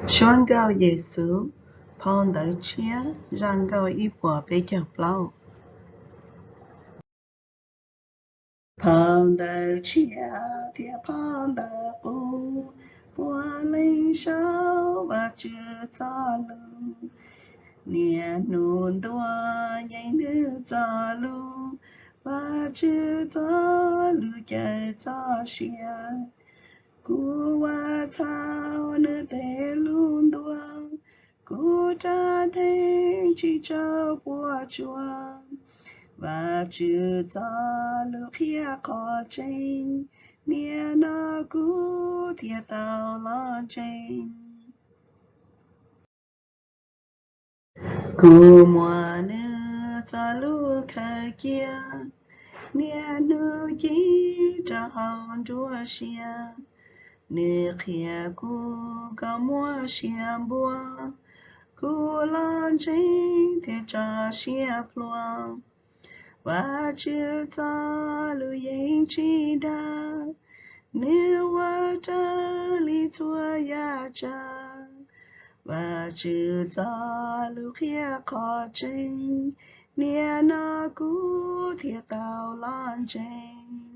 Xuân gạo Giêsu, phong đợi chia, răng gạo y bùa bê chọc lâu. Phong đợi chia, thiệp phong đợi u, bùa linh sao và chưa cho lưu. Nia nôn đua, nhảy nữ cho lưu, và chưa cho lưu chạy cho xia. Cú wa thao nữ tế luôn đua, cú cha thế chỉ cho bùa chua. Và chữ cho lúc kia có tranh, nia nó cú thiệt tao lo tranh. Cú mùa nữ cho lúc khả kia, nia nữ chỉ cho hòn chúa xia. Nữ khía cú có mua xia bùa, cú lo tranh thiệt cho xia pluông. Và chưa cho lưu yên chi đa, nếu qua trả lý thua ya cha. Và chưa cho lưu khía khó tranh, nia nó cú thiệt tao lon tranh.